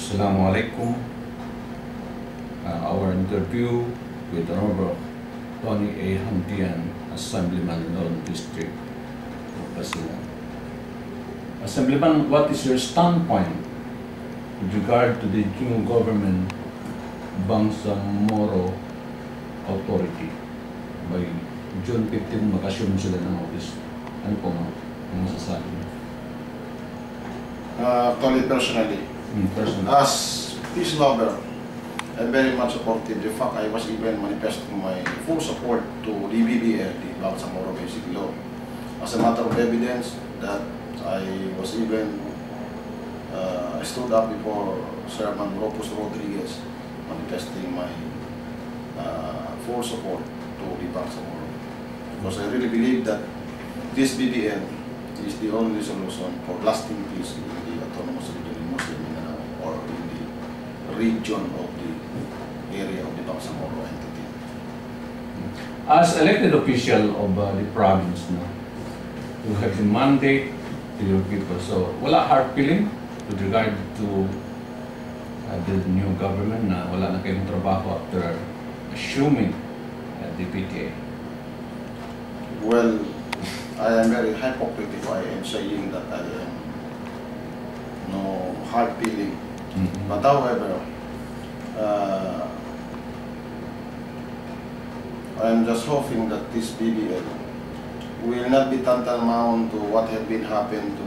Assalamualaikum. Our interview with Honorable Tony A. Hantian, Assemblyman, Lone District of Basilan. Assemblyman, what is your standpoint with regard to the new government Bangsamoro Authority? By June 15, mag-assume sila ng office. Ano po ang masasabi niyo? Actually, personally, as peace lover, I'm very much supportive. In fact, I was even manifesting my full support to the BBL, the Bangsamoro Basic Law. As a matter of evidence, that I was even stood up before Chairman Ropus Rodriguez, manifesting my full support to the Bangsamoro. Because I really believe that this BBL is the only solution for lasting peace in the autonomous region in Muslim Mindanao or in the region of the area of the Bangsamoro entity. As elected official of the province, no, you have the mandate to your people. So, wala hard feeling with regard to the new government na wala na kayong trabaho after assuming the PTA? Well, I am very hypocrite if I am saying that I am no hard feeling. But however, I am just hoping that this BBL will not be tantamount to what had been happened to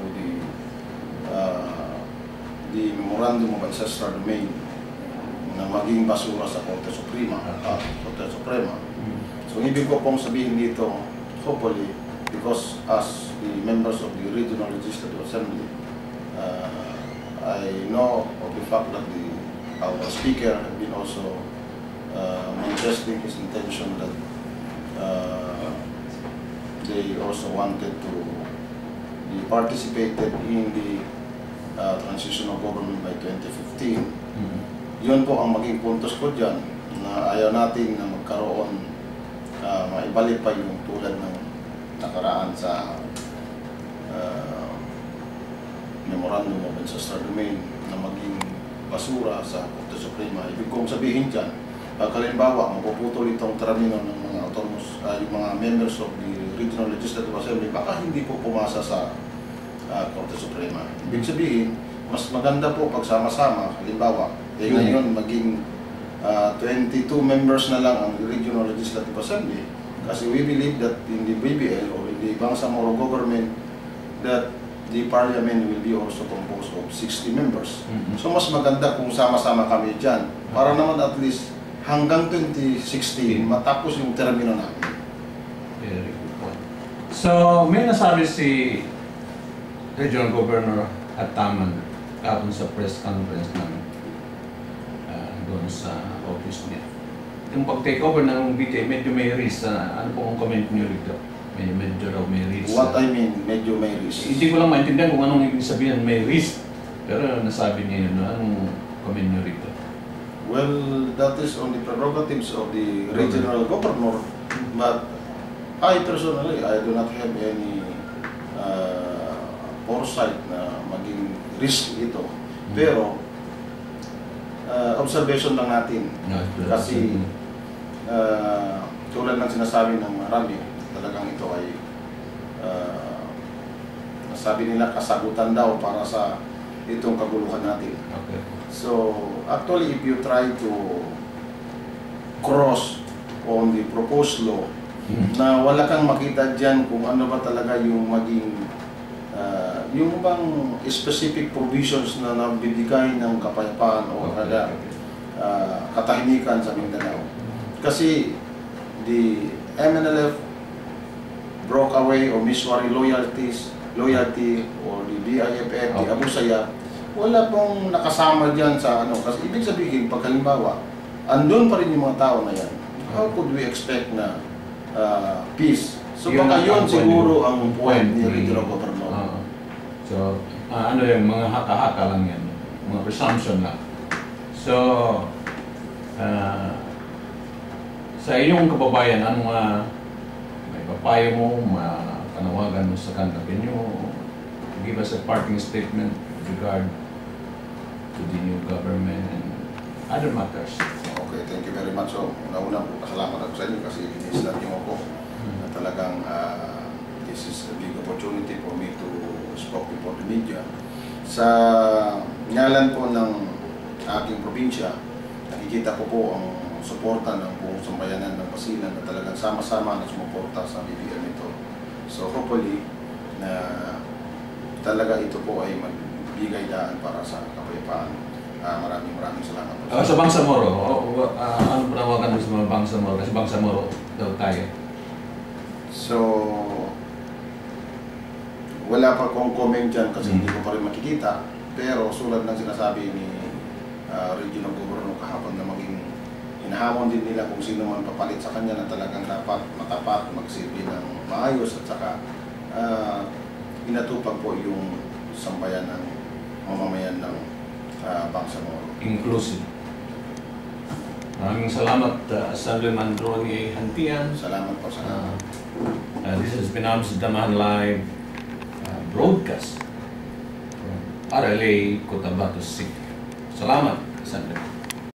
the Memorandum of Ancestral Domain na maging basura sa Korte Suprema. So ibig ko pong sabihin dito, hopefully, because as the members of the Regional Legislative Assembly, I know of the fact that our Speaker had been also manifesting his intention that they also wanted to be participated in the transitional government by 2015. Yun po ang maging puntos ko dyan, na ayaw natin na magkaroon, maibalik pa yung tulad ng nakaraan sa Memorandum of Ancestral Domain na maging basura sa Korte Suprema. Ibig kong sabihin dyan, halimbawa, mapuputol itong termino ng mga autonomous, yung mga members of the Regional Legislative Assembly, baka hindi po pumasa sa Korte Suprema. Ibig sabihin, mas maganda po pagsama-sama, halimbawa, ngayon maging 22 members na lang ang Regional Legislative Assembly, kasi we believe that in the BBL or in the Bangsamoro government that the parliament will be also composed of 60 members. So mas maganda kung sama-sama kami dyan, para naman at least hanggang 2016 matapos yung termino namin. Very good point. So may nasabi si Regional Governor Ataman kapon sa press conference namin doon sa office niya. Yung pag-take over ng BTA, medyo may risk. Ano po ang comment niyo rito? Medyo raw may risk. What I mean, medyo may risk? Hindi ko lang maintindihan kung anong ibig sabihin may risk. Pero nasabi niya yun, anong comment niyo rito? Well, that is on the prerogatives of the regional governor. But I personally, I do not have any foresight na maging risk ito. Pero, observation lang natin. Kasi, tulad ng sinasabi ng marami, talagang ito ay nasabi nila kasagutan daw para sa itong kaguluhan natin. Okay. So, actually, if you try to cross on the proposed law, na wala kang makita dyan kung ano ba talaga yung maging yung bang specific provisions na nabibigay ng kapayapaan o katahimikan sa Mindanao. Kasi the MNLF broke away or miswari loyalty or the BIFF, the Abu Sayyaf, wala pong nakasama dyan sa ano. Kasi ibig sabihin, pag halimbawa, andun pa rin yung mga tao na yan, how could we expect na peace? So baka yun siguro ang point ni Regional Governor. So, ano yung mga haka-haka lang yan, mga presumption lang. So, sa inyong kababayan, anong may papayo mo, panawagan mo sa kanila? Can you give us a parting statement with regard to the new government and other matters. Okay, thank you very much. So, una-una po, pasalamat ako sa inyo kasi inislat niyo ako na talagang this is a big opportunity for me to speak before the media. Sa ngalan po ng aking probinsya, nakikita ko po ang suporta ng buong sambayanan ng Basilan na talagang sama-sama na sumuporta sa BBM ito. So hopefully na talaga ito po ay magbigay daan para sa kapayapaan. Maraming salamat po. Sa Bangsamoro, ano panawagan mo sa mga Bangsamoro? Kasi Bangsamoro daw tayo. So, wala pa akong comment dyan kasi hindi ko pa rin makikita. Pero sulad ng sinasabi ni Regional Governor kahapon na maging hinahamon din nila kung sino man papalit sa kanya na talagang dapat matapat, magsilbi ng maayos at saka inatupag po yung sambayan ng mamamayan ng Bangsamoro. Inclusive. Maraming salamat, Assemblyman Ronnie Hantian. Salamat po sa This has been Amsterdam Live broadcast from RLA, Cotabato City. Salamat, Assemblyman.